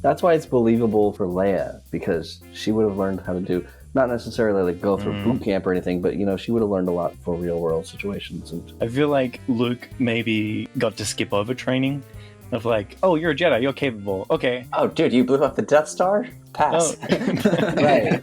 That's why it's believable for Leia, because she would have learned how to do, not necessarily like go through boot camp or anything, but she would have learned a lot for real world situations. And I feel like Luke maybe got to skip over training of like, oh, you're a Jedi, you're capable. Okay. Oh, dude, you blew up the Death Star? Pass. Oh. Right.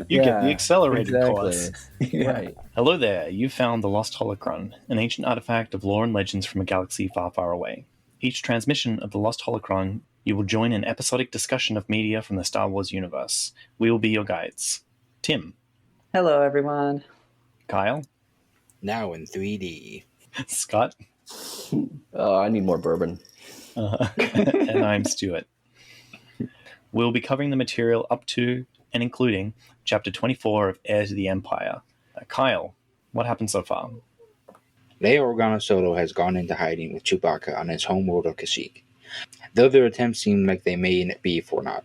You get the accelerated course. Yeah. Right. Hello there. You found the Lost Holocron, an ancient artifact of lore and legends from a galaxy far, far away. Each transmission of the Lost Holocron, you will join an episodic discussion of media from the Star Wars universe. We will be your guides. Tim. Hello, everyone. Kyle. Now in 3D. Scott. Oh, I need more bourbon. And I'm Stuart. We'll be covering the material up to and including Chapter 24 of Heir to the Empire. Kyle, what happened so far? Leia Organa Solo has gone into hiding with Chewbacca on his homeworld of Kashyyyk, though their attempts seem like they may be for naught.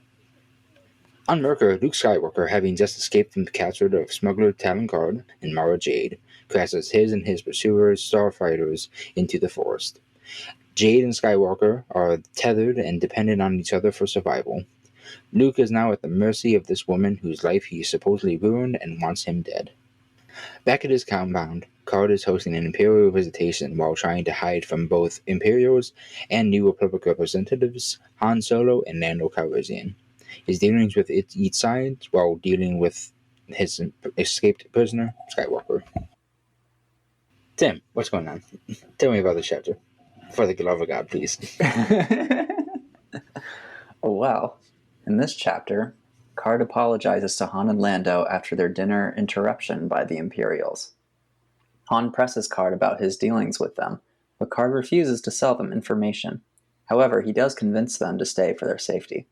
On Myrkr, Luke Skywalker, having just escaped from the capture of smuggler Talon Karrde and Mara Jade, crashes his and his pursuers, starfighters, into the forest. Jade and Skywalker are tethered and dependent on each other for survival. Luke is now at the mercy of this woman whose life he supposedly ruined and wants him dead. Back at his compound, Karrde is hosting an Imperial visitation while trying to hide from both Imperials and New Republic representatives Han Solo and Lando Calrissian. His dealings with each side while dealing with his escaped prisoner, Skywalker. Tim, what's going on? Tell me about this chapter. For the love of God, please. Well, in this chapter, Karrde apologizes to Han and Lando after their dinner interruption by the Imperials. Han presses Karrde about his dealings with them, but Karrde refuses to sell them information. However, he does convince them to stay for their safety.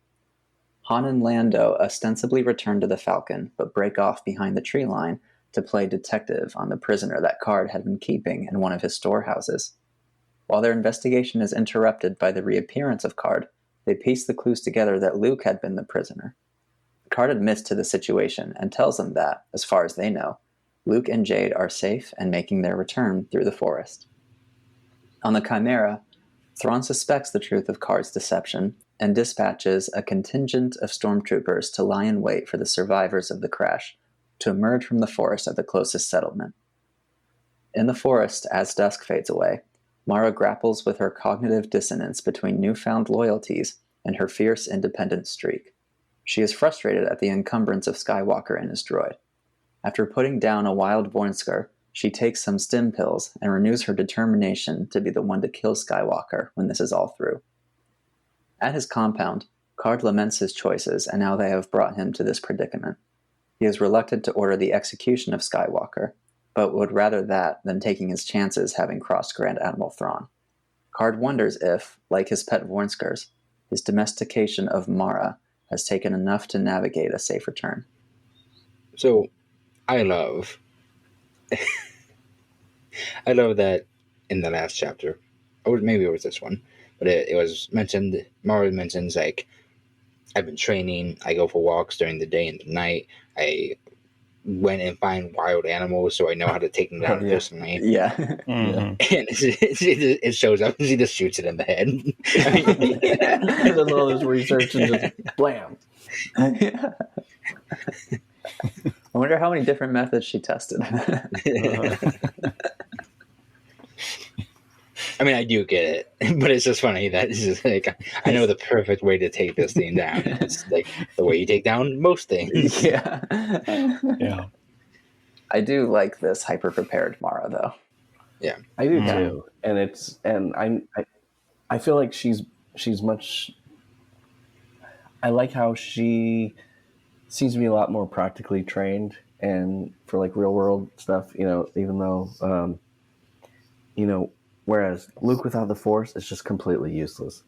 Han and Lando ostensibly return to the Falcon, but break off behind the tree line to play detective on the prisoner that Karrde had been keeping in one of his storehouses. While their investigation is interrupted by the reappearance of Karrde, they piece the clues together that Luke had been the prisoner. Karrde admits to the situation and tells them that, as far as they know, Luke and Jade are safe and making their return through the forest. On the Chimera, Thrawn suspects the truth of Karrde's deception and dispatches a contingent of stormtroopers to lie in wait for the survivors of the crash to emerge from the forest at the closest settlement. In the forest, as dusk fades away, Mara grapples with her cognitive dissonance between newfound loyalties and her fierce independent streak. She is frustrated at the encumbrance of Skywalker and his droid. After putting down a wild Vornskr, she takes some stim pills and renews her determination to be the one to kill Skywalker when this is all through. At his compound, Karrde laments his choices and how they have brought him to this predicament. He is reluctant to order the execution of Skywalker, but would rather that than taking his chances having crossed Grand Admiral Thrawn. Karrde wonders if, like his pet Vornskrs, his domestication of Mara has taken enough to navigate a safe return. So, I love that in the last chapter, or maybe it was this one, but it was mentioned, Mara mentions, like, I've been training, I go for walks during the day and the night, I went and find wild animals so I know how to take them down personally. Yeah. Mm-hmm. And it shows up and she just shoots it in the head. He does all this research and just blam. I wonder how many different methods she tested. I mean, I do get it, but it's just funny that it's just like, I know the perfect way to take this thing down. It's like the way you take down most things. Yeah. Yeah. I do like this hyper-prepared Mara, though. Yeah. I do too. And I feel like she's much, I like how she seems to be a lot more practically trained and for like real world stuff, even though, whereas Luke without the Force is just completely useless.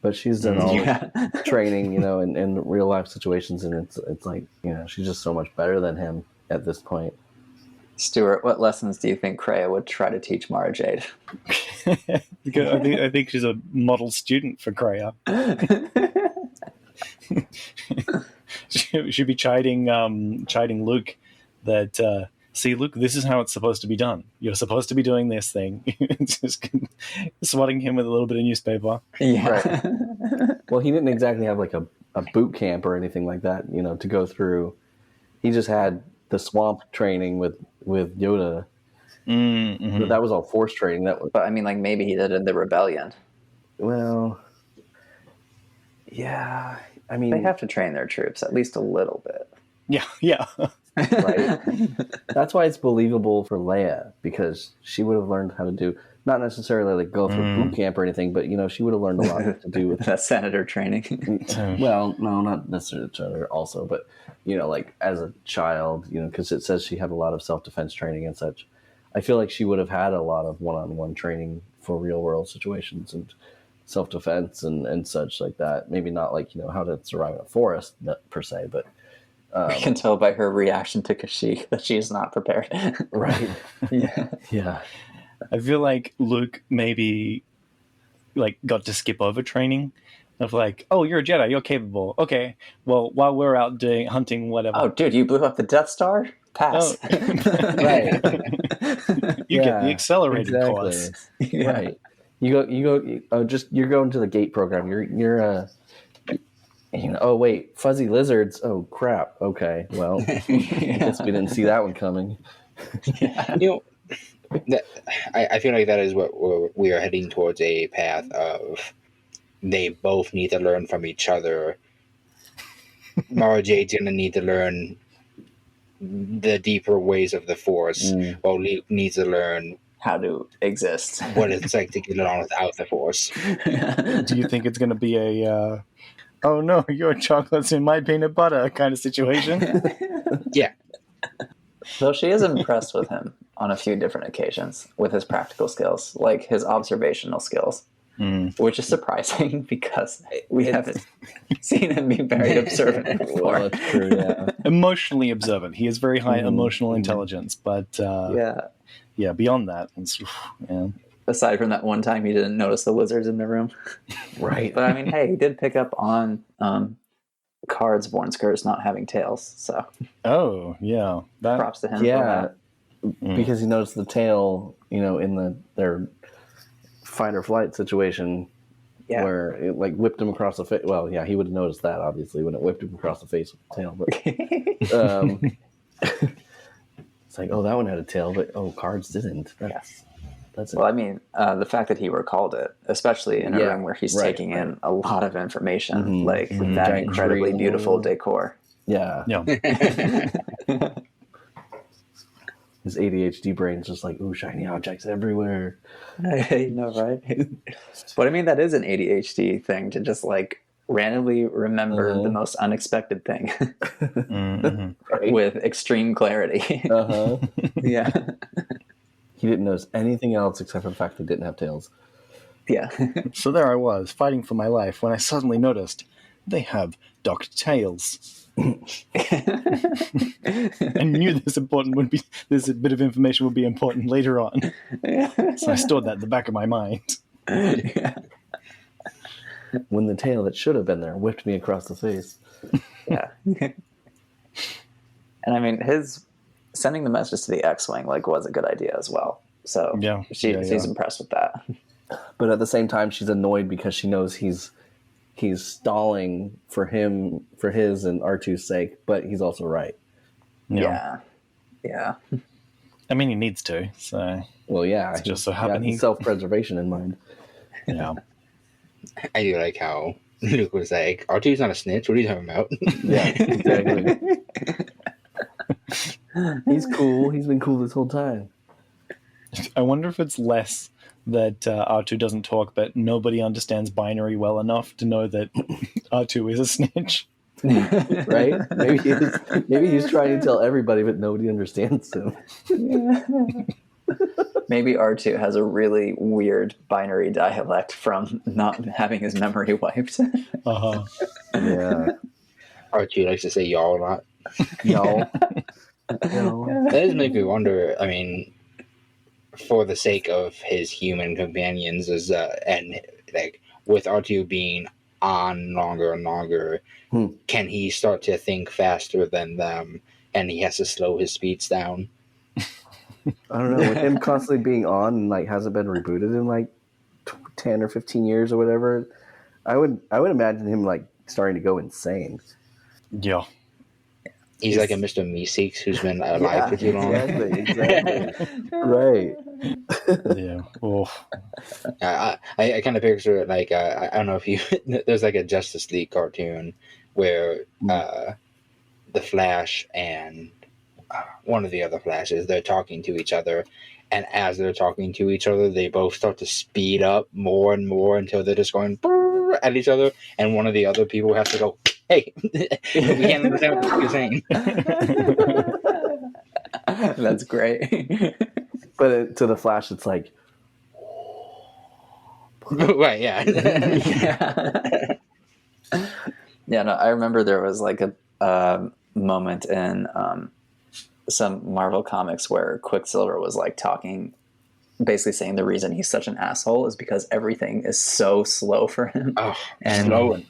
But she's done all the training, in real life situations, and it's like, she's just so much better than him at this point. Stuart, what lessons do you think Kreia would try to teach Mara Jade? I think she's a model student for Kreia. She'd be chiding Luke that, see, Luke, this is how it's supposed to be done. You're supposed to be doing this thing. Just swatting him with a little bit of newspaper. Yeah. Right. Well, he didn't exactly have like a boot camp or anything like that, you know, to go through. He just had the swamp training with Yoda. Mm-hmm. But that was all force training. That was, But I mean, like, maybe he did it in the rebellion. well, yeah. I mean, They have to train their troops at least a little bit. Yeah. right? That's why it's believable for Leia, because she would have learned how to do, not necessarily like go through boot camp or anything, but, you know, she would have learned a lot to do with that senator training. Well, no, not necessarily senator also, but, you know, like as a child, you know, because it says she had a lot of self-defense training and such. I feel like she would have had a lot of one-on-one training for real-world situations and self-defense and such like that. Maybe not like, you know, how to survive in a forest per se, but We can tell by her reaction to Kashyyyk that she is not prepared. right. Yeah. I feel like Luke maybe like got to skip over training of like, oh, you're a Jedi, you're capable. Okay, well, while we're out doing hunting, whatever. Oh, dude, you blew up the Death Star? Pass. Oh. Right. You get the accelerated course. Yeah. Right. You're going to the gate program. You're you know, oh wait, fuzzy lizards. Oh crap. Okay. Well, I guess we didn't see that one coming. You know, I feel like that is what we are heading towards, a path of they both need to learn from each other. Mara Jade's going to need to learn the deeper ways of the Force, while Luke needs to learn how to exist. what it's like to get on without the Force. Do you think it's going to be a, oh no, your chocolate's in my peanut butter kind of situation? Yeah. Though she is impressed with him on a few different occasions with his practical skills, like his observational skills, which is surprising because we haven't seen him be very observant before. Well, that's true, yeah. Emotionally observant. He has very high emotional intelligence, but yeah, beyond that, it's, yeah. Aside from that one time he didn't notice the lizards in the room. Right. But I mean, hey, he did pick up on Karrde's born skirts not having tails, so Oh, yeah. That, props to him. Yeah. For that. Because he noticed the tail, you know, in their fight or flight situation, where it like whipped him across the face. Well, yeah, he would have noticed that obviously when it whipped him across the face with the tail. But it's like, oh, that one had a tail, but Karrde's didn't. That's Well, I mean, the fact that he recalled it, especially in a room where he's taking in a lot of information, like that Giant incredibly tree. beautiful decor. Yeah. His ADHD brain's just like, ooh, shiny objects everywhere. I know, right? But I mean, that is an ADHD thing to just like randomly remember the most unexpected thing with extreme clarity. Yeah. He didn't notice anything else except for the fact they didn't have tails. Yeah. So there I was, fighting for my life, when I suddenly noticed they have docked tails. I knew this bit of information would be important later on. So I stored that in the back of my mind. When the tail that should have been there whipped me across the face. Yeah. And I mean, his sending the message to the X-Wing was a good idea as well. So she's impressed with that. But at the same time, she's annoyed because she knows he's stalling for his and R2's sake, but he's also right. Yeah. I mean, he needs to. So well, yeah, it's just so happen he self-preservation in mind. Yeah. I do like how Luke was like, R2's not a snitch. What are you talking about? Yeah, exactly. He's cool. He's been cool this whole time. I wonder if it's less that R2 doesn't talk, but nobody understands binary well enough to know that R2 is a snitch. Right? Maybe he's trying to tell everybody, but nobody understands him. Maybe R2 has a really weird binary dialect from not having his memory wiped. Yeah. R2 likes to say y'all a lot. Y'all. That does make me wonder, I mean, for the sake of his human companions, and like with R2 being on longer and longer, can he start to think faster than them and he has to slow his speeds down? I don't know. With him constantly being on and hasn't been rebooted in 10 or 15 years or whatever, I would imagine him like starting to go insane. Yeah. He's like a Mr. Meeseeks who's been alive for too long. Exactly. Right. Yeah. Oh. I kind of picture it like I don't know if you there's like a Justice League cartoon where the Flash and one of the other Flashes, they're talking to each other, and as they're talking to each other, they both start to speed up more and more until they're just going at each other, and one of the other people has to go, hey, we can't understand what you're saying. That's great. But to the Flash, it's like, Right, yeah. Yeah, no, I remember there was like a moment in some Marvel comics where Quicksilver was like talking, basically saying the reason he's such an asshole is because everything is so slow for him. Oh, and slow.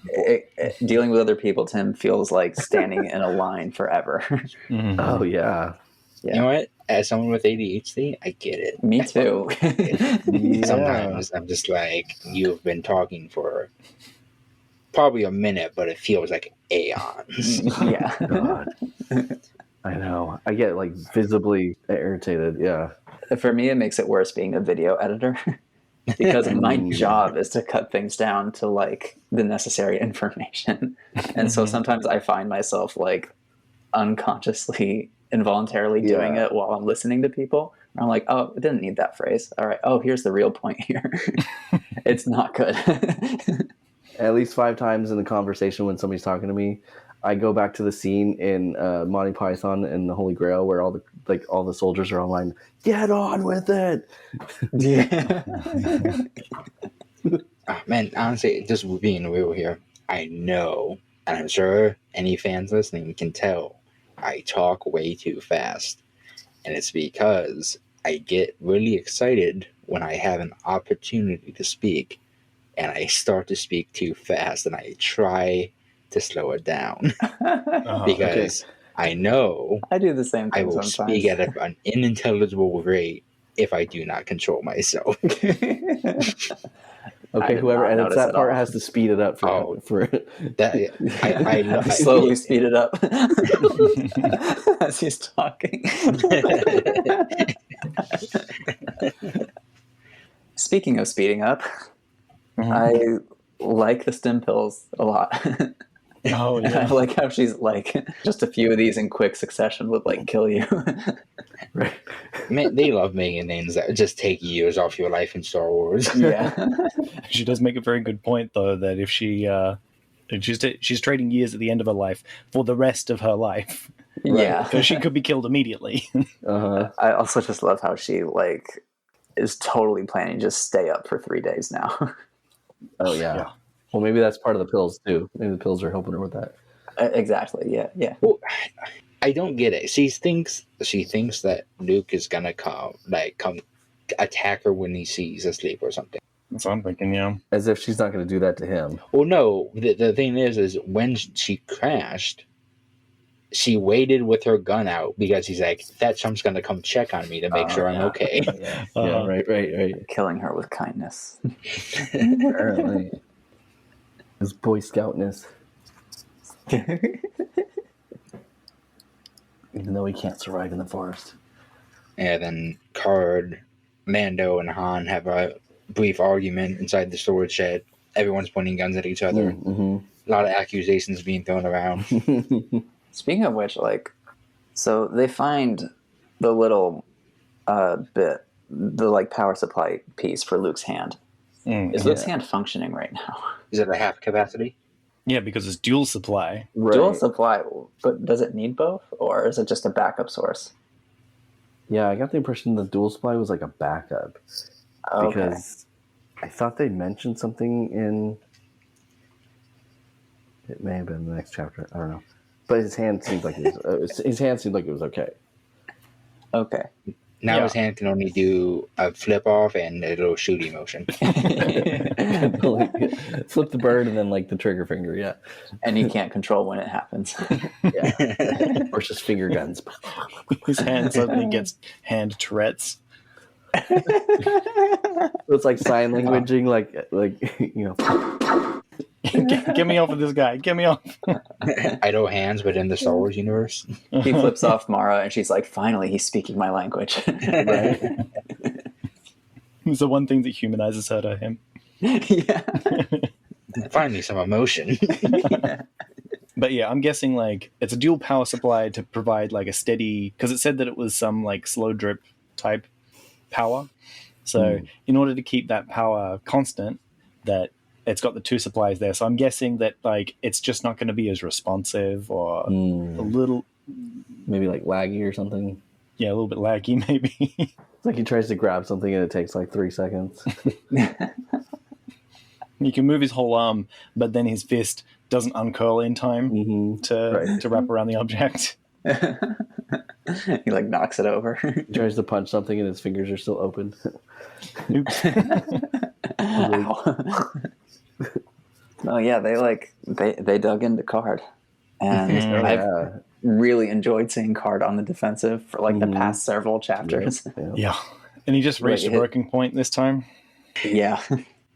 Dealing with other people to him feels like standing in a line forever. Mhm. oh yeah. Yeah. You know what? As someone with ADHD, I get it. Me too. Sometimes I'm just like, you've been talking for probably a minute, but it feels like aeons. Yeah. God. I know. I get like visibly irritated. Yeah. For me, it makes it worse being a video editor because my job is to cut things down to like the necessary information. And so sometimes I find myself like unconsciously, involuntarily doing it while I'm listening to people. I'm like, oh, it didn't need that phrase. All right. Oh, here's the real point here. It's not good. At least 5 times in the conversation when somebody's talking to me, I go back to the scene in Monty Python and the Holy Grail where all the soldiers are online. Get on with it. Yeah. Oh, man, honestly, just being real here, I know, and I'm sure any fans listening can tell, I talk way too fast. And it's because I get really excited when I have an opportunity to speak, and I start to speak too fast, and I try to slow it down. Because I know I do the same thing I will sometimes. speak at an unintelligible rate if I do not control myself. Okay, whoever not edits notice that at part all. has to speed it up for That I Slowly speed it up as he's talking. Speaking of speeding up, I like the stim pills a lot. Oh, And I like how she's like, just a few of these in quick succession would like kill you. Right. Man, they love making things that just take years off your life in Star Wars. Yeah. She does make a very good point, though, that if she's trading years at the end of her life for the rest of her life, Yeah. because she could be killed immediately. I also just love how she like is totally planning to just stay up for 3 days now. Oh yeah. Well, maybe that's part of the pills too. Maybe the pills are helping her with that. Exactly. Yeah. Well, I don't get it. She thinks that Luke is gonna come attack her when he sees asleep or something. That's what I'm thinking. Yeah. As if she's not going to do that to him. Well, no. The thing is when she crashed, she waited with her gun out because he's like, that chump's gonna come check on me to make sure I'm okay. Yeah. Right. Killing her with kindness. Apparently, his Boy Scoutness. Even though he can't survive in the forest. And then Karrde, Lando, and Han have a brief argument inside the storage shed. Everyone's pointing guns at each other. Mm-hmm. A lot of accusations being thrown around. Speaking of which, like, so they find the little bit, the like power supply piece for Luke's hand. Is Luke's hand functioning right now? Is it a half capacity? Yeah, because it's dual supply. Right. Dual supply, but does it need both, or is it just a backup source? Yeah, I got the impression the dual supply was like a backup. Okay. Because I thought they mentioned something in... It may have been the next chapter. I don't know. But his hand seemed like it was okay. Okay. Now his hand can only do a flip off and a little shooty motion. Like, flip the bird and then like the trigger finger, yeah. And he can't control when it happens. Yeah. Versus finger guns. His hand suddenly gets hand Tourette's. It's like sign languaging, like you know. Get me off of this guy. Get me off. Idle hands within the Star Wars universe. He flips off Mara, and she's like, "Finally, he's speaking my language." Right? It's the one thing that humanizes her to him. Yeah. Finally, some emotion. But yeah, I'm guessing like it's a dual power supply to provide like a steady, because it said that it was some like slow drip type power. So in order to keep that power constant, that it's got the two supplies there. So I'm guessing that like it's just not going to be as responsive or a little, Maybe like laggy or something. yeah, a little bit laggy maybe. It's like he tries to grab something and it takes like 3 seconds. He can move his whole arm, but then his fist doesn't uncurl in time to wrap around the object. He like knocks it over. He tries to punch something and his fingers are still open. Oops. Ow. No, yeah, they dug into Karrde, and I've really enjoyed seeing Karrde on the defensive for like the past several chapters. Yeah. And he just reached a breaking point this time. Yeah.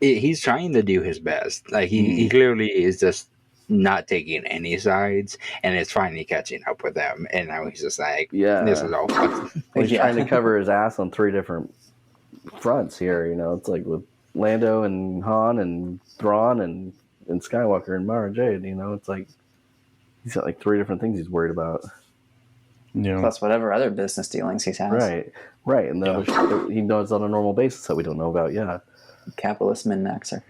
He's trying to do his best. Like he clearly is just not taking any sides, and it's finally catching up with them. And now he's just like, this is all fun. He's trying to cover his ass on 3 different fronts here. You know, it's like with Lando and Han and Thrawn and Skywalker and Mara Jade. You know, it's like he's got like 3 different things he's worried about. Yeah. Plus whatever other business dealings he has. Right. And the other shit he knows on a normal basis that we don't know about. Yeah. Capitalist min-maxer.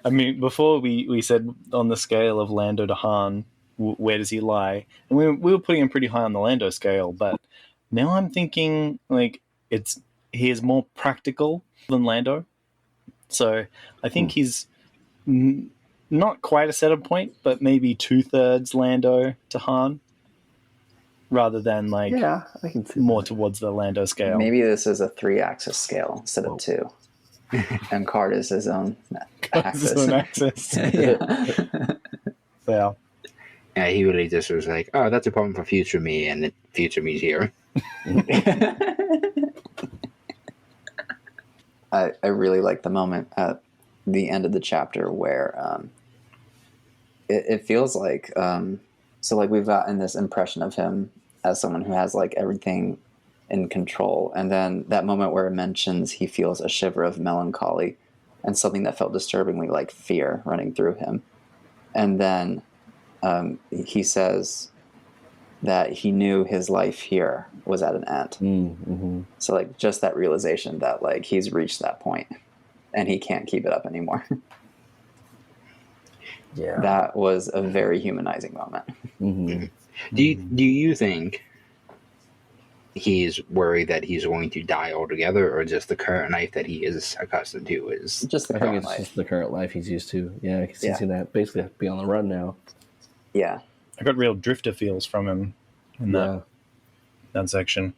I mean, before we said on the scale of Lando to Han, where does he lie? And we were putting him pretty high on the Lando scale, but now I'm thinking like he is more practical than Lando. So I think he's not quite a setup point, but maybe 2/3 Lando to Han, rather than like I can see more towards the Lando scale. Maybe this is a 3-axis scale instead of 2. And Karrde is his own axis. His own axis. Yeah. Yeah, he really just was like, oh, that's a problem for future me, and then future me's here. I really like the moment at the end of the chapter where it feels like so like we've gotten this impression of him as someone who has like everything in control, and then that moment where it mentions he feels a shiver of melancholy and something that felt disturbingly like fear running through him, and then he says that he knew his life here was at an end. So like just that realization that like he's reached that point and he can't keep it up anymore. That was a very humanizing moment. Do you think he's worried that he's going to die altogether, or just the current life that he is accustomed to is Just the I think current it's life. just the current life he's used to. Yeah, because he's going to basically have to be on the run now. Yeah. I got real drifter feels from him in that section.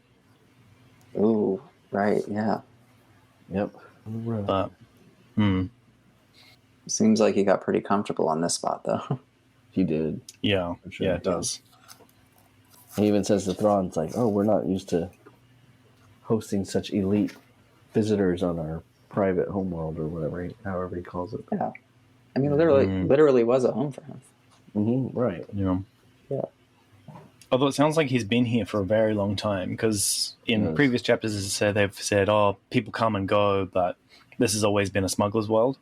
Ooh, right, yeah. Yep. But Seems like he got pretty comfortable on this spot though. He did. yeah, sure. yeah, it does. He even says to Thrawn, it's like, oh, we're not used to hosting such elite visitors on our private homeworld or whatever, however he calls it. Yeah. I mean, literally was a home for him. Right. Yeah. Yeah. Although it sounds like he's been here for a very long time, because in previous chapters they've said, oh, people come and go, but this has always been a smuggler's world.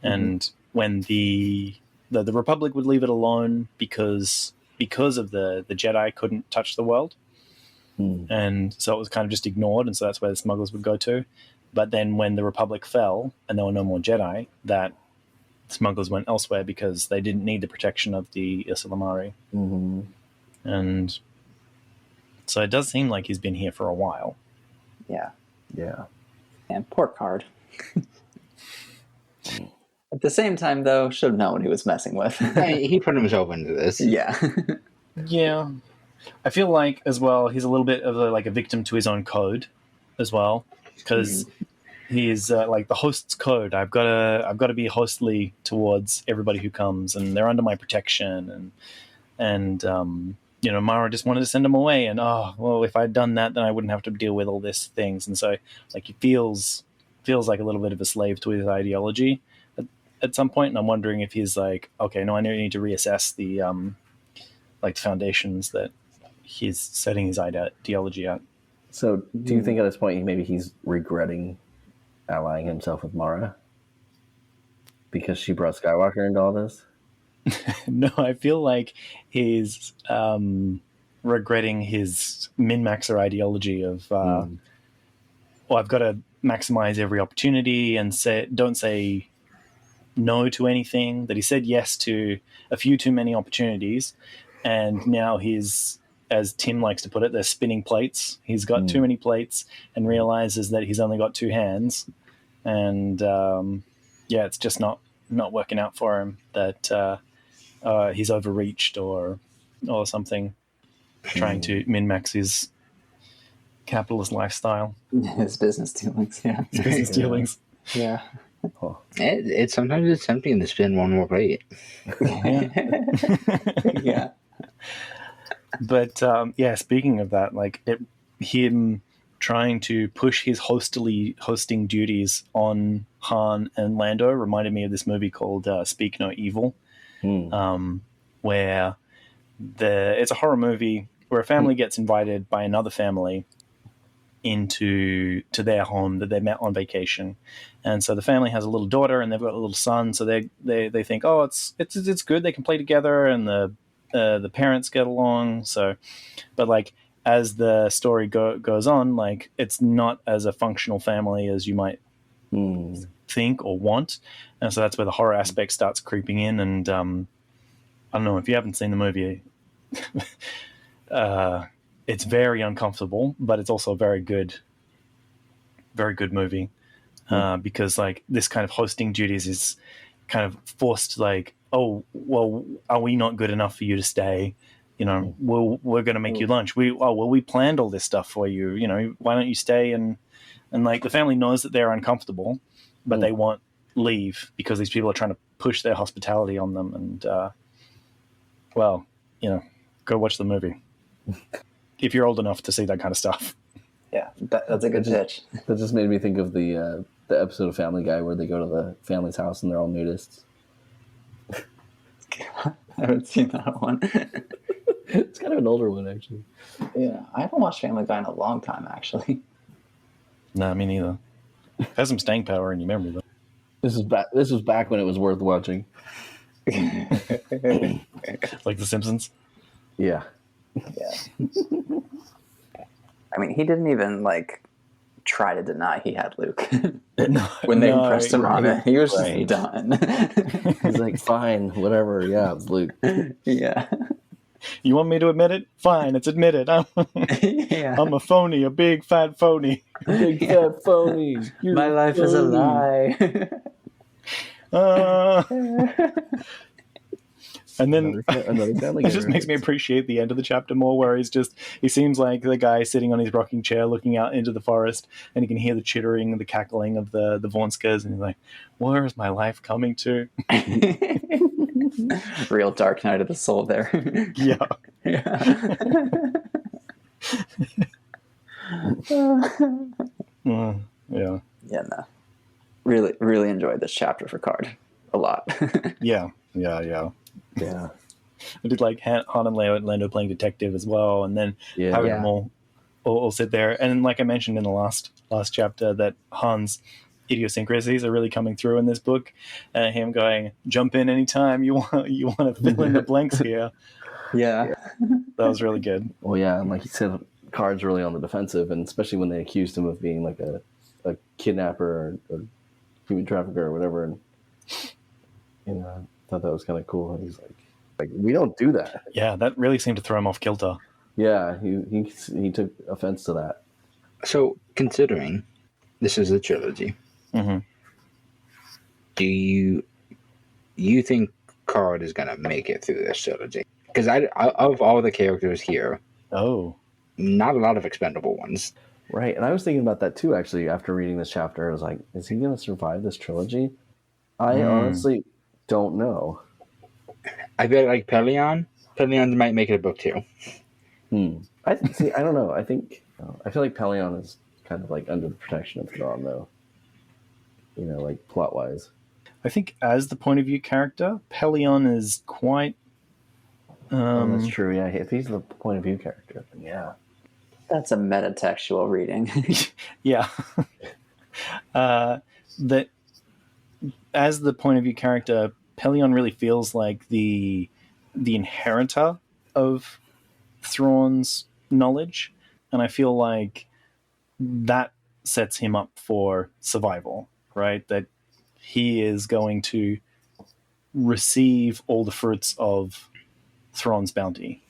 And when the Republic would leave it alone because of the Jedi couldn't touch the world. And so it was kind of just ignored, and so that's where the smugglers would go to. But then when the Republic fell and there were no more Jedi, that smugglers went elsewhere because they didn't need the protection of the Ysalamari. And so it does seem like he's been here for a while. Yeah. Yeah. And poor Karrde. At the same time, though, should have known what he was messing with. He put himself into this. Yeah. Yeah. I feel like, as well, he's a little bit of a victim to his own code as well, because he's like the host's code. I've got to be hostly towards everybody who comes, and they're under my protection. And Mara just wanted to send him away, and if I'd done that, then I wouldn't have to deal with all these things. And so, like, he feels like a little bit of a slave to his ideology. at some point, and I'm wondering if he's like, okay, no, I need to reassess the like foundations that he's setting his ideology at. So, do you think at this point maybe he's regretting allying himself with Mara because she brought Skywalker into all this? No, I feel like he's regretting his min-maxer ideology of, well, I've got to maximize every opportunity and don't say no to anything. That he said yes to a few too many opportunities, and now he's, as Tim likes to put it, they're spinning plates. He's got too many plates and realizes that he's only got two hands, and it's just not working out for him. That he's overreached or something, trying to min-max his capitalist lifestyle. His business dealings, yeah. His business dealings. Yeah. Oh. It's sometimes it's tempting to spin one more plate. Yeah. But speaking of that, like him trying to push his hosting duties on Han and Lando reminded me of this movie called Speak No Evil, where it's a horror movie where a family gets invited by another family into their home that they met on vacation, and so the family has a little daughter and they've got a little son, so they think, oh, it's good, they can play together, and the parents get along. So, but like as the story goes on, like it's not as a functional family as you might think or want, and so that's where the horror aspect starts creeping in. And I don't know if you haven't seen the movie. It's very uncomfortable, but it's also a very good movie, because like this kind of hosting duties is kind of forced, like, oh, well, are we not good enough for you to stay? You know, we're going to make you lunch. We planned all this stuff for you. You know, why don't you stay? And like the family knows that they're uncomfortable, but they won't leave because these people are trying to push their hospitality on them. And well, you know, go watch the movie if you're old enough to see that kind of stuff. Yeah, that's a good pitch. That just made me think of the episode of Family Guy where they go to the family's house and they're all nudists. I haven't seen that one. It's kind of an older one, actually. Yeah, I haven't watched Family Guy in a long time, actually. No, me neither. It has some staying power in your memory, though. This was back when it was worth watching. Like The Simpsons. Yeah. I mean, he didn't even like try to deny he had Luke when they pressed him on it. He was just done. He's like, fine, whatever. Yeah, it's Luke. Yeah. You want me to admit it? Fine, it's admitted. I'm a phony, a big fat phony. Big fat phony. My life is a lie. And then it just makes me appreciate the end of the chapter more, where he seems like the guy sitting on his rocking chair looking out into the forest, and you can hear the chittering and the cackling of the Vonskas, and he's like, where is my life coming to? Real dark night of the soul there. Yeah. Yeah. Yeah, no. Really, really enjoyed this chapter for Karrde a lot. Yeah. I did like Han and Lando playing detective as well, and then having them all sit there. And like I mentioned in the last chapter, that Han's idiosyncrasies are really coming through in this book. Him going, jump in anytime you want to fill in the blanks here. Yeah. That was really good. Well, yeah, and like you said, Karrde's really on the defensive, and especially when they accused him of being like a kidnapper or human trafficker or whatever, and you know, I thought that was kind of cool. And he's like, we don't do that. Yeah, that really seemed to throw him off kilter. Yeah, he took offense to that. So, considering this is a trilogy, do you think Karrde is going to make it through this trilogy? Because of all the characters here, not a lot of expendable ones. Right, and I was thinking about that too, actually, after reading this chapter. I was like, is he going to survive this trilogy? I honestly don't know. I bet like Pelion might make it a book too. I don't know. I feel like Pelion is kind of like under the protection of Zahn, though. You know, like plot wise. I think as the point of view character, Pelion is quite. That's true. Yeah, if he's the point of view character, then yeah. That's a metatextual reading. Yeah. That as the point of view character, Pelion really feels like the inheritor of Thrawn's knowledge, and I feel like that sets him up for survival, right? That he is going to receive all the fruits of Thrawn's bounty.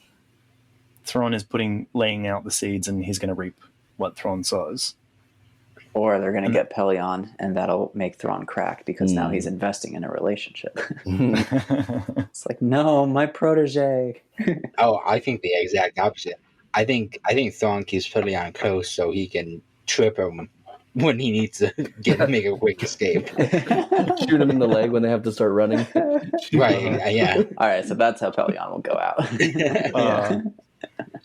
Thrawn is laying out the seeds, and he's going to reap what Thrawn sows. Or they're going to get Pelion, and that'll make Thrawn crack because now he's investing in a relationship. It's like, no, my protege. Oh, I think the exact opposite. I think Thrawn keeps Pelion close so he can trip him when he needs to make a quick escape. Shoot him in the leg when they have to start running. Right? Yeah. All right, so that's how Pelion will go out.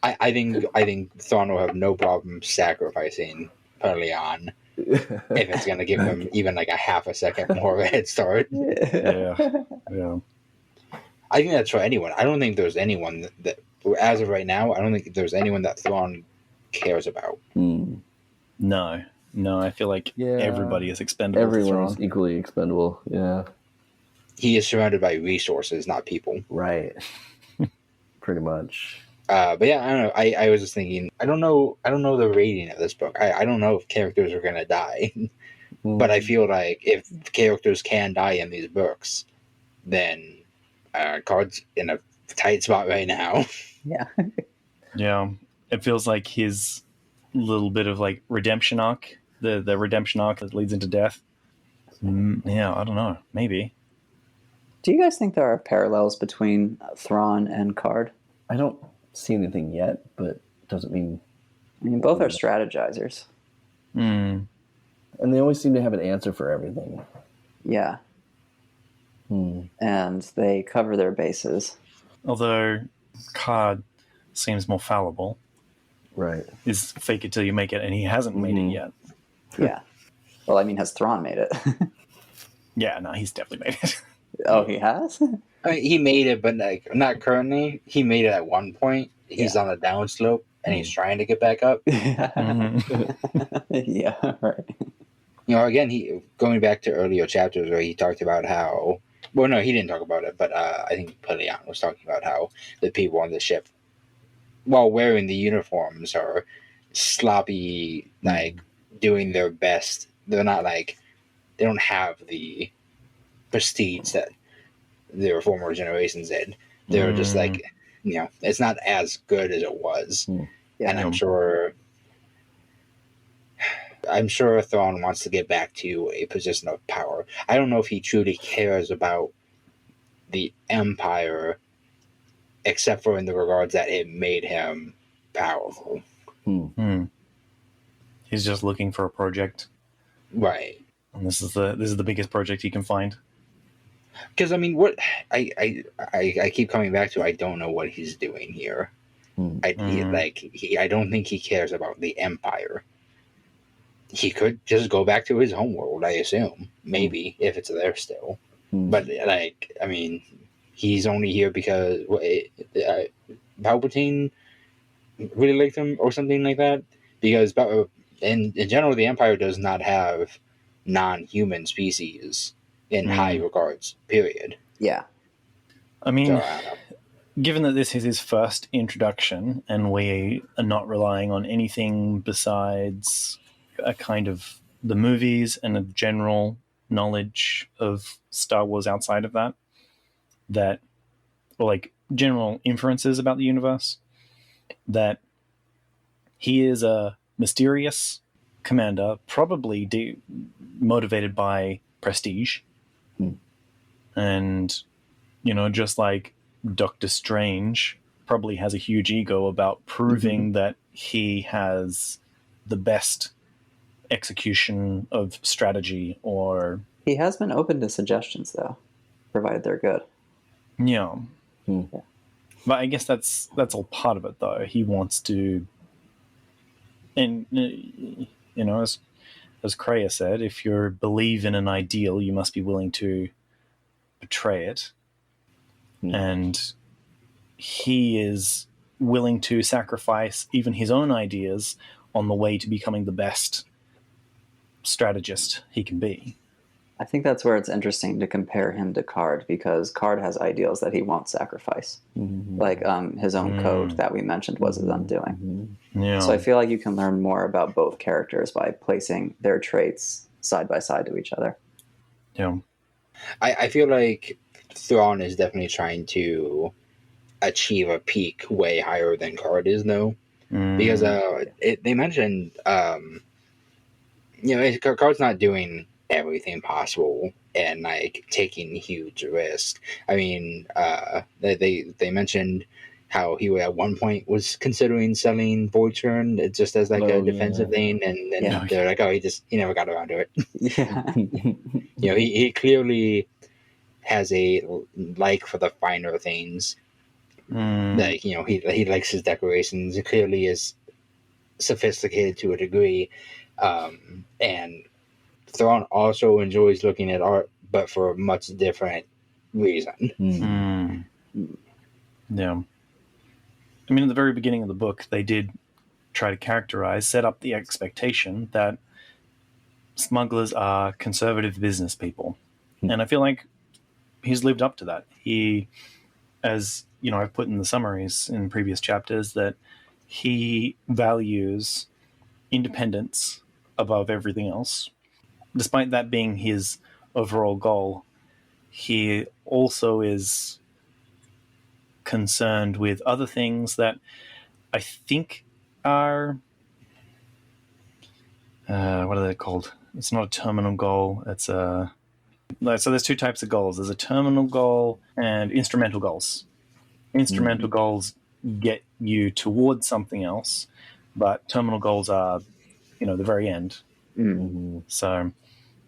I think Thrawn will have no problem sacrificing Pelion if it's going to give him even like a half a second more of a head start. Yeah. I think that's for anyone. I don't think there's anyone that as of right now, I don't think there's anyone that Thrawn cares about. No, I feel like everybody is expendable. Everyone's equally expendable. Yeah. He is surrounded by resources, not people. Right. Pretty much. But yeah, I don't know. I was just thinking. I don't know the rating of this book. I don't know if characters are gonna die, but I feel like if characters can die in these books, then Karrde's in a tight spot right now. Yeah. Yeah. It feels like his little bit of like redemption arc, the redemption arc that leads into death. Yeah, I don't know. Maybe. Do you guys think there are parallels between Thrawn and Karrde? I don't see anything yet, but doesn't mean. I mean, both are strategizers. And they always seem to have an answer for everything. Yeah. And they cover their bases. Although Karrde seems more fallible. Right. Is fake it till you make it, and he hasn't made it yet. Yeah. Well, I mean, has Thrawn made it? Yeah, no, he's definitely made it. Oh, he has? I mean, he made it, but like not currently. He made it at one point. He's on a downslope, and he's trying to get back up. Yeah, right. You know, again, he going back to earlier chapters where he talked about how. Well, no, he didn't talk about it, but I think Pelion was talking about how the people on the ship, while wearing the uniforms, are sloppy, like doing their best. They're not like they don't have the prestige that their former generations did. They're just like, you know, it's not as good as it was. Yeah. And I'm sure Thrawn wants to get back to a position of power. I don't know if he truly cares about the Empire, except for in the regards that it made him powerful. He's just looking for a project, right? And this is the biggest project he can find. Because I mean, what I keep coming back to, I don't know what he's doing here. I don't think he cares about the Empire. He could just go back to his homeworld, I assume, maybe if it's there still. But like, I mean, he's only here because Palpatine really liked him or something like that. Because in general, the Empire does not have non-human species in high regards, period. Yeah. I mean, given that this is his first introduction and we are not relying on anything besides a kind of the movies and a general knowledge of Star Wars outside of that, or like general inferences about the universe, that he is a mysterious commander, probably motivated by prestige. And, you know, just like Doctor Strange probably has a huge ego about proving that he has the best execution of strategy, or He has been open to suggestions, though, provided they're good. yeah. But I guess that's all part of it, though. He wants to, and you know, as as Kreia said, if you believe in an ideal, you must be willing to betray it. And he is willing to sacrifice even his own ideas on the way to becoming the best strategist he can be. I think that's where it's interesting to compare him to Karrde, because Karrde has ideals that he won't sacrifice. Like his own code that we mentioned was his undoing. Yeah. So I feel like you can learn more about both characters by placing their traits side by side to each other. Yeah. I feel like Thrawn is definitely trying to achieve a peak way higher than Karrde is, though. Because they mentioned, Karrde's not doing everything possible and like taking huge risks. I mean, they mentioned how he at one point was considering selling Voltron just as like a defensive thing, and then they're like, oh, he never got around to it. Yeah. He clearly has a like for the finer things. Like, he likes his decorations. It clearly is sophisticated to a degree, and Thrawn also enjoys looking at art, but for a much different reason. Yeah. I mean, at the very beginning of the book, they did try to set up the expectation that smugglers are conservative business people. And I feel like he's lived up to that. He, as I've put in the summaries in previous chapters, that he values independence above everything else. Despite that being his overall goal, he also is concerned with other things that I think are what are they called? It's not a terminal goal. It's so there's two types of goals. There's a terminal goal and instrumental goals. Instrumental goals get you towards something else, but terminal goals are, the very end. So,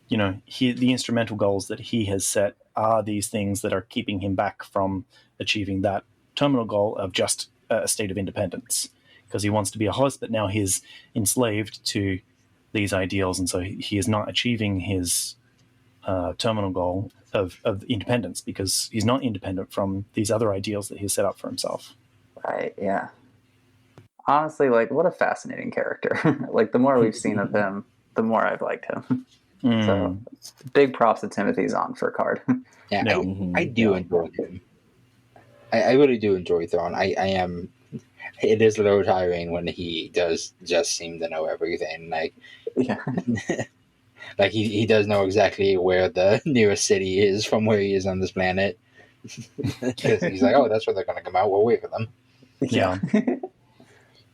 the instrumental goals that he has set are these things that are keeping him back from achieving that terminal goal of just a state of independence, because he wants to be a host, but now he's enslaved to these ideals, and so he is not achieving his terminal goal of independence because he's not independent from these other ideals that he's set up for himself. Right, yeah. Honestly, like, what a fascinating character. Like, the more we've seen of him, the more I've liked him. So, big props to Timothy Zahn for Karrde. Yeah, I do enjoy him. I really do enjoy Thrawn. I am. It is a little tiring when he does just seem to know everything. Like, like he does know exactly where the nearest city is from where he is on this planet. He's like, oh, that's where they're going to come out. We'll wait for them. Yeah.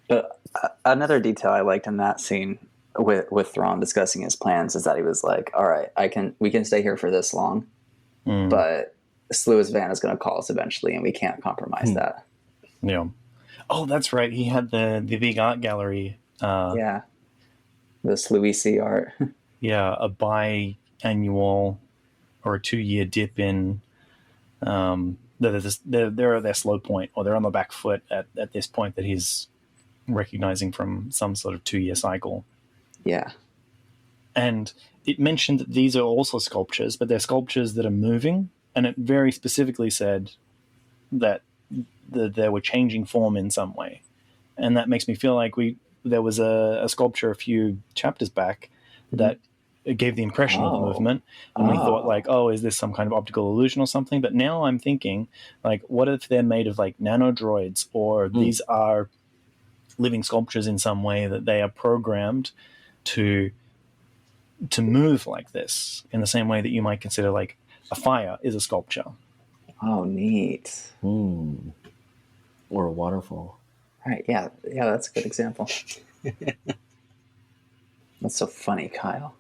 But another detail I liked in that scene with Thrawn discussing his plans is that he was like, all right, we can stay here for this long, but Sluis Van is going to call us eventually, and we can't compromise that. Yeah. Oh, that's right. He had the big art gallery. The Sluisi art. Yeah, a biannual or a 2-year dip in. They're at their slow point, or they're on the back foot at this point that he's recognizing from some sort of 2-year cycle. Yeah. And it mentioned that these are also sculptures, but they're sculptures that are moving, and it very specifically said that they were changing form in some way. And that makes me feel like there was a sculpture a few chapters back that gave the impression of movement, and we thought like, oh, is this some kind of optical illusion or something? But now I'm thinking, like, what if they're made of like nanodroids, or these are living sculptures in some way that they are programmed to move like this, in the same way that you might consider like a fire is a sculpture. Oh, neat. Or a waterfall. Right, yeah, that's a good example. That's so funny, Kyle.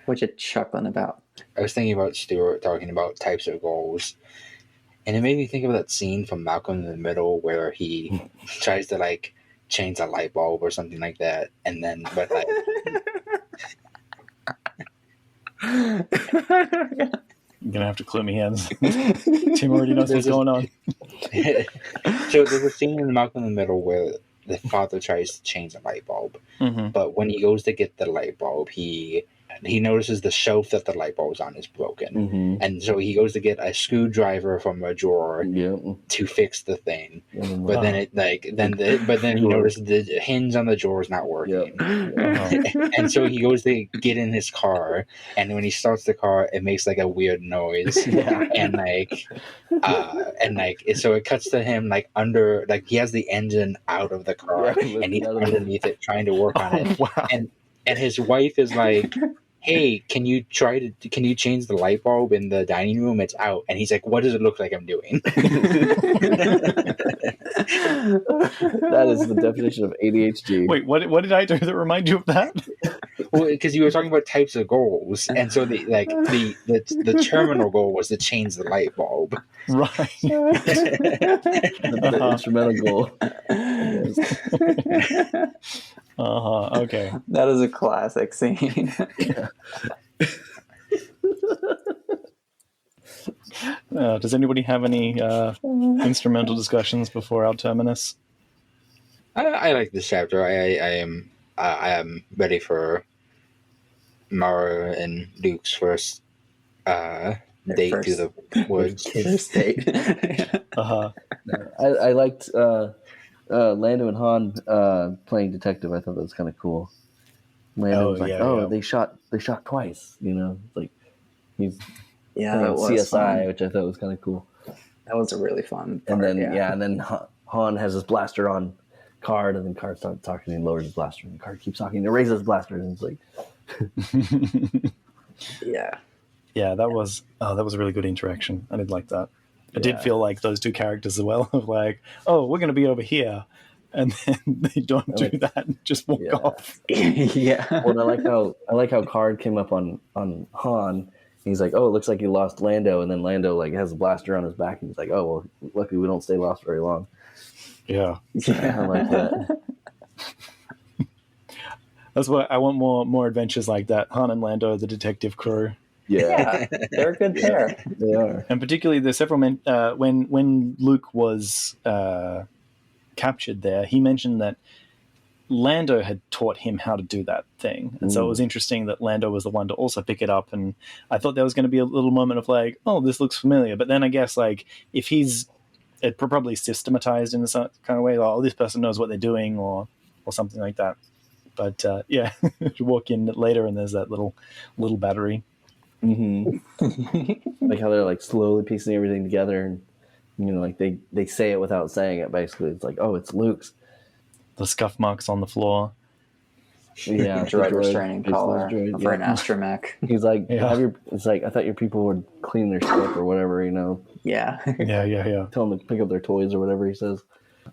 What you chuckling about? I was thinking about Stuart talking about types of goals, and it made me think of that scene from Malcolm in the Middle where he tries to like change a light bulb or something like that, and then but like I'm gonna have to clip my hands. Tim already knows what's going on. So there's a scene in Malcolm in the Middle where the father tries to change the light bulb, Mm-hmm. but when he goes to get the light bulb, he notices the shelf that the light bulb's on is broken, Mm-hmm. and so he goes to get a screwdriver from a drawer Yeah. to fix the thing. And But then he notices the hinge on the drawer is not working. And so he goes to get in his car, and when he starts the car, it makes like a weird noise. And so it cuts to him like under, like he has the engine out of the car, and he's underneath it trying to work on it. Wow. And his wife is like, "Hey, can you change the light bulb in the dining room? It's out." And he's like, "What does it look like I'm doing?" That is the definition of ADHD. Wait, what did I do that remind you of that? Well, because you were talking about types of goals, and so the terminal goal was to change the light bulb. Right. The instrumental goal. Okay. That is a classic scene. Does anybody have any instrumental discussions before our terminus? I like this chapter. I am ready for Mara and Luke's first date first through the woods. First date. I liked Lando and Han playing detective. I thought that was kind of cool. Lando was like, they shot twice. You know, like he's That was CSI, fun. which I thought was kind of cool. That was a really fun part, And then and then Han has his blaster on Karrde, and then Karrde starts talking and he lowers his blaster, and Karrde keeps talking and raises his blaster, and it's like, Yeah, that was a really good interaction. I did like that. I did feel like those two characters as well, of like, oh, we're going to be over here, and then they don't do that and just walk off. Yeah. Well, I like how Karrde came up on Han. He's like, oh, it looks like he lost Lando, and then Lando like has a blaster on his back, and he's like, oh, well, luckily we don't stay lost very long. Yeah. I like that. That's what I want, more adventures like that. Han and Lando, the detective crew. Yeah, they're a good pair. They are. And particularly the several men, when Luke was captured there, he mentioned that Lando had taught him how to do that thing. And so it was interesting that Lando was the one to also pick it up. And I thought there was going to be a little moment of like, oh, this looks familiar. But then I guess like if it probably systematized in some kind of way, like, oh, this person knows what they're doing or something like that. But you walk in later and there's that little battery. Mm-hmm. Like how they're like slowly piecing everything together, and you know, like they say it without saying it. Basically, it's like, oh, it's Luke's. The scuff marks on the floor. Yeah, Droid restraining collar for an astromech. He's like, it's like, I thought your people would clean their ship or whatever, you know. Yeah. Yeah. Tell them to pick up their toys or whatever he says.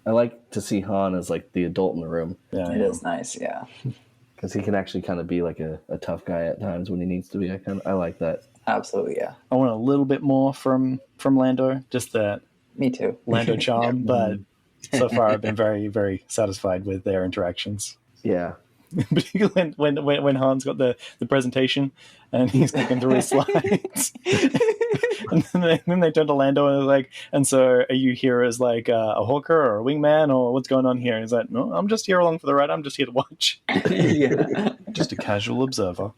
I like to see Han as like the adult in the room. Yeah, It is nice, yeah. Because he can actually kind of be like a tough guy at times when he needs to be. I like that. Absolutely, yeah. I want a little bit more from Lando, just that Me too. Lando charm, but so far I've been very, very satisfied with their interactions. Yeah. Particularly when Han's got the presentation and he's clicking through his slides. And then they turn to Lando and they're like, and so are you here as like a hawker or a wingman or what's going on here? And he's like, no, I'm just here along for the ride. I'm just here to watch. Yeah. Just a casual observer.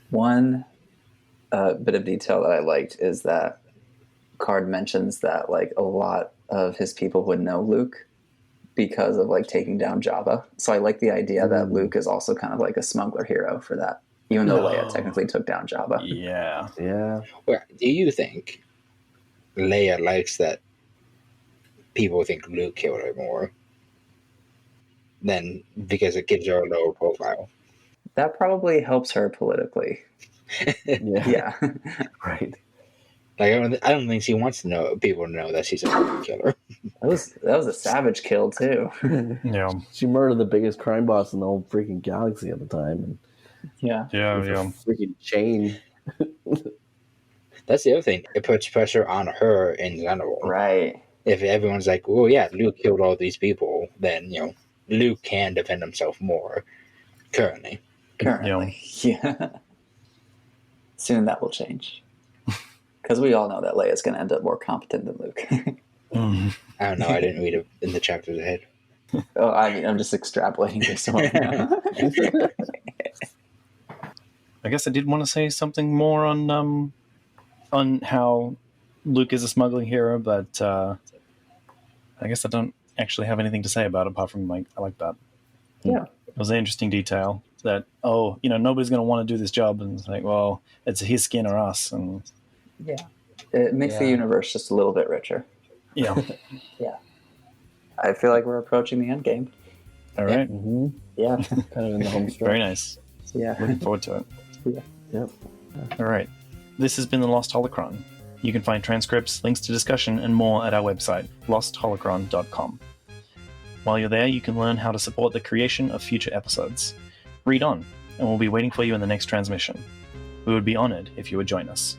One bit of detail that I liked is that Karrde mentions that like a lot of his people would know Luke because of like taking down Jabba. So I like the idea that Luke is also kind of like a smuggler hero for that, even though Leia technically took down Jabba. Yeah. Well, do you think Leia likes that people think Luke killed her more than because it gives her a lower profile? That probably helps her politically. Yeah. Right. Like I don't think she wants people to know that she's a killer. That was a savage kill too. Yeah. She murdered the biggest crime boss in the whole freaking galaxy at the time. And Yeah. Yeah. freaking chain. That's the other thing. It puts pressure on her in general. Right. If everyone's like, "Oh yeah, Luke killed all these people," then Luke can defend himself more. Currently. Yeah. Soon that will change. Because we all know that Leia's going to end up more competent than Luke. Mm. I don't know. I didn't read it in the chapters ahead. Oh, I mean, I'm just extrapolating based on what I know. I guess I did want to say something more on how Luke is a smuggling hero, but I guess I don't actually have anything to say about it apart from like I like that. Yeah. It was an interesting detail that nobody's going to want to do this job, and it's like, well, it's his skin or us, and Yeah. It makes the universe just a little bit richer. yeah. Yeah. I feel like we're approaching the end game. All right, Yeah. Kind of in the home stretch. very nice. Yeah. Looking forward to it. Yeah. Yep. All right. This has been The Lost Holocron. You can find transcripts, links to discussion, and more at our website, lostholocron.com. While you're there, you can learn how to support the creation of future episodes. Read on, and we'll be waiting for you in the next transmission. We would be honored if you would join us.